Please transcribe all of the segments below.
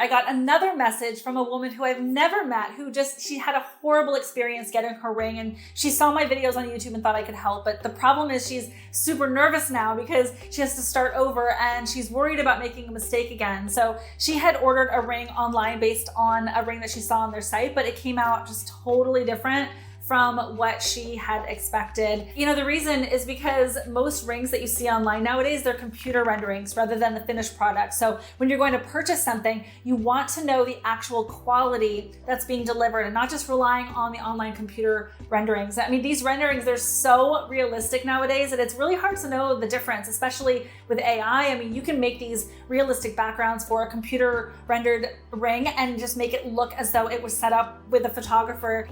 I got another message from a woman who I've never met she had a horrible experience getting her ring, and she saw my videos on YouTube and thought I could help. But the problem is she's super nervous now because she has to start over and she's worried about making a mistake again. So she had ordered a ring online based on a ring that she saw on their site, but it came out just totally different from what she had expected. You know, the reason is because most rings that you see online nowadays, they're computer renderings rather than the finished product. So when you're going to purchase something, you want to know the actual quality that's being delivered and not just relying on the online computer renderings. I mean, these renderings, they're so realistic nowadays that it's really hard to know the difference, especially with AI. I mean, you can make these realistic backgrounds for a computer rendered ring and just make it look as though it was set up with a photographer.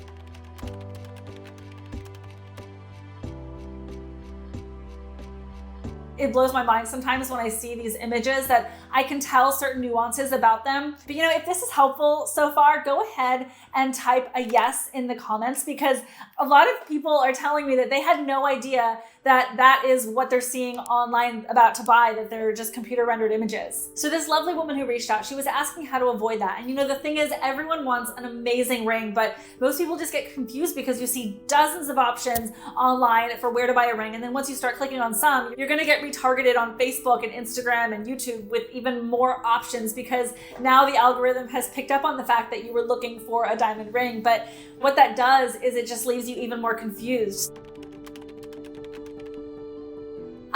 It blows my mind sometimes when I see these images that I can tell certain nuances about them. But you know, if this is helpful so far, go ahead and type a yes in the comments, because a lot of people are telling me that they had no idea that that is what they're seeing online about to buy, that they're just computer rendered images. So this lovely woman who reached out, she was asking how to avoid that. And you know, the thing is, everyone wants an amazing ring, but most people just get confused because you see dozens of options online for where to buy a ring. And then once you start clicking on some, you're gonna get retargeted on Facebook and Instagram and YouTube with even more options, because now the algorithm has picked up on the fact that you were looking for a diamond ring. But what that does is it just leaves you even more confused.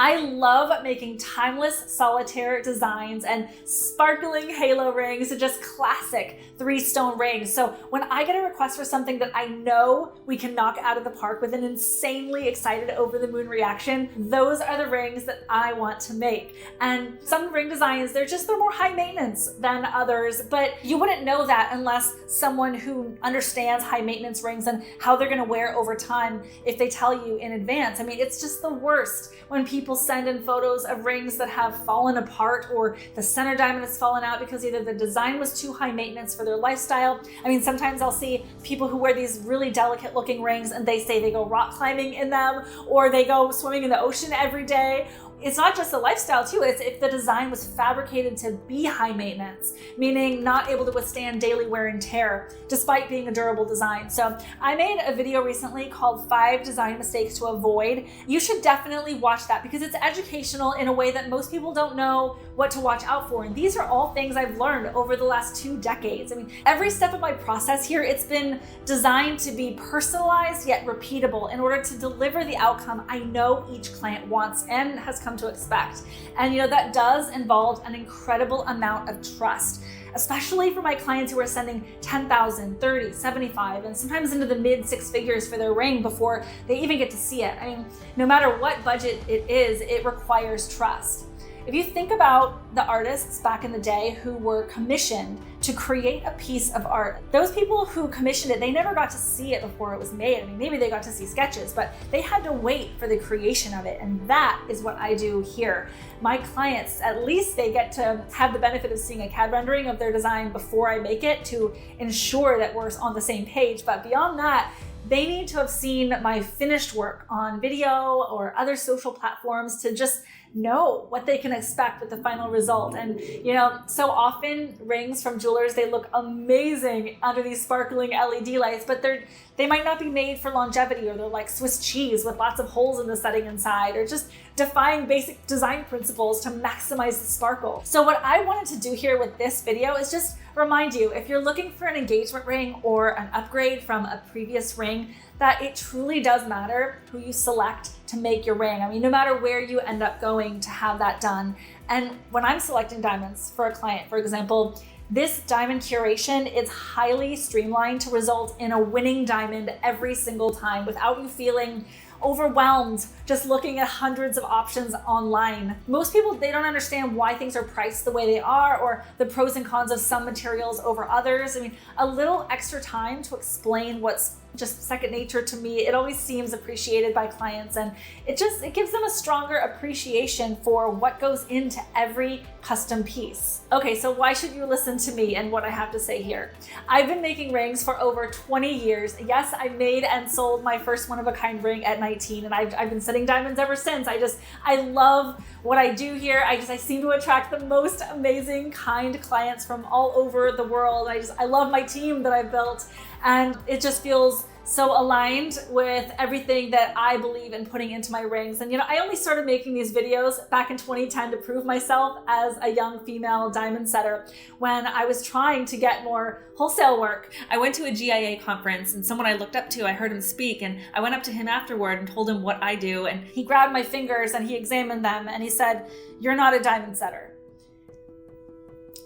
I love making timeless solitaire designs and sparkling halo rings and just classic 3-stone rings. So when I get a request for something that I know we can knock out of the park with an insanely excited over the moon reaction, those are the rings that I want to make. And some ring designs, they're more high maintenance than others, but you wouldn't know that unless someone who understands high maintenance rings and how they're gonna wear over time, if they tell you in advance. I mean, it's just the worst when people send in photos of rings that have fallen apart or the center diamond has fallen out because either the design was too high maintenance for their lifestyle. I mean, sometimes I'll see people who wear these really delicate looking rings and they say they go rock climbing in them or they go swimming in the ocean every day. It's not just a lifestyle too, it's if the design was fabricated to be high maintenance, meaning not able to withstand daily wear and tear, despite being a durable design. So I made a video recently called 5 design mistakes to avoid. You should definitely watch that because it's educational in a way that most people don't know what to watch out for. And these are all things I've learned over the last 2 decades. I mean, every step of my process here, it's been designed to be personalized yet repeatable in order to deliver the outcome I know each client wants and has come to expect. And you know, that does involve an incredible amount of trust, especially for my clients who are sending 10,000, 30, 75, and sometimes into the mid 6 figures for their ring before they even get to see it. I mean, no matter what budget it is, it requires trust. If you think about the artists back in the day who were commissioned to create a piece of art, those people who commissioned it, they never got to see it before it was made. I mean, maybe they got to see sketches, but they had to wait for the creation of it. And that is what I do here. My clients, at least they get to have the benefit of seeing a CAD rendering of their design before I make it to ensure that we're on the same page. But beyond that, they need to have seen my finished work on video or other social platforms to just know what they can expect with the final result. And you know, so often rings from jewelers, they look amazing under these sparkling LED lights, but they might not be made for longevity, or they're like Swiss cheese with lots of holes in the setting inside, or just defying basic design principles to maximize the sparkle. So what I wanted to do here with this video is just remind you, if you're looking for an engagement ring or an upgrade from a previous ring, that it truly does matter who you select to make your ring. I mean, no matter where you end up going to have that done. And when I'm selecting diamonds for a client, for example, this diamond curation is highly streamlined to result in a winning diamond every single time without you feeling overwhelmed just looking at hundreds of options online. Most people, they don't understand why things are priced the way they are or the pros and cons of some materials over others. I mean, a little extra time to explain what's just second nature to me. It always seems appreciated by clients, and it gives them a stronger appreciation for what goes into every custom piece. Okay, so why should you listen to me and what I have to say here? I've been making rings for over 20 years. Yes, I made and sold my first one-of-a-kind ring at 19, and I've been setting diamonds ever since. I love what I do here. I seem to attract the most amazing, kind clients from all over the world. I love my team that I've built, and it just feels so aligned with everything that I believe in putting into my rings. And I only started making these videos back in 2010 to prove myself as a young female diamond setter when I was trying to get more wholesale work. I went to a 𝐥𝐢𝐤 conference, and someone I looked up to, I heard him speak, and I went up to him afterward and told him what I do, and he grabbed my fingers and he examined them and he said, "You're not a diamond setter."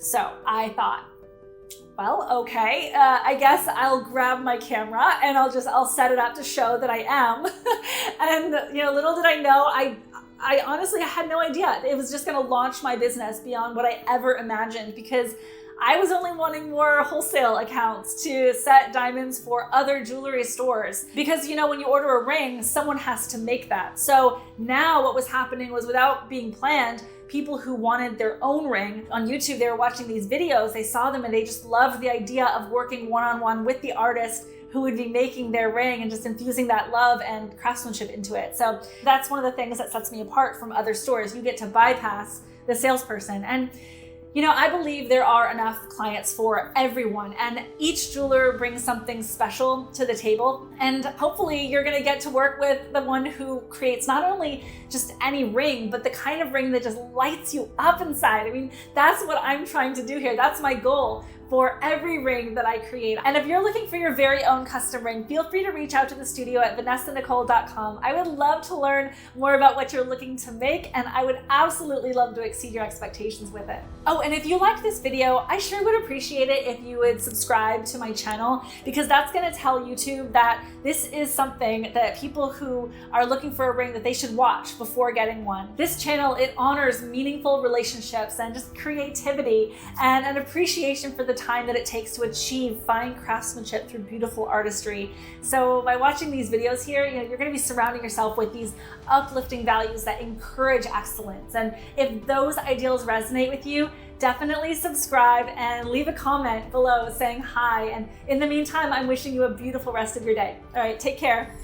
So I thought, well, okay, I guess I'll grab my camera and I'll set it up to show that I am. And little did I know, I honestly had no idea it was just gonna launch my business beyond what I ever imagined, because I was only wanting more wholesale accounts to set diamonds for other jewelry stores. Because when you order a ring, someone has to make that. So now what was happening was, without being planned, people who wanted their own ring on YouTube, they were watching these videos, they saw them, and they just loved the idea of working one-on-one with the artist who would be making their ring and just infusing that love and craftsmanship into it. So that's one of the things that sets me apart from other stores. You get to bypass the salesperson. And I believe there are enough clients for everyone, and each jeweler brings something special to the table. And hopefully you're gonna get to work with the one who creates not only just any ring, but the kind of ring that just lights you up inside. I mean, that's what I'm trying to do here. That's my goal for every ring that I create. And if you're looking for your very own custom ring, feel free to reach out to the studio at vanessanicole.com. I would love to learn more about what you're looking to make, and I would absolutely love to exceed your expectations with it. Oh, and if you liked this video, I sure would appreciate it if you would subscribe to my channel, because that's gonna tell YouTube that this is something that people who are looking for a ring, that they should watch before getting one. This channel, it honors meaningful relationships and just creativity and an appreciation for the time that it takes to achieve fine craftsmanship through beautiful artistry. So by watching these videos here, you're going to be surrounding yourself with these uplifting values that encourage excellence. And if those ideals resonate with you, definitely subscribe and leave a comment below saying hi. And in the meantime, I'm wishing you a beautiful rest of your day. All right, take care.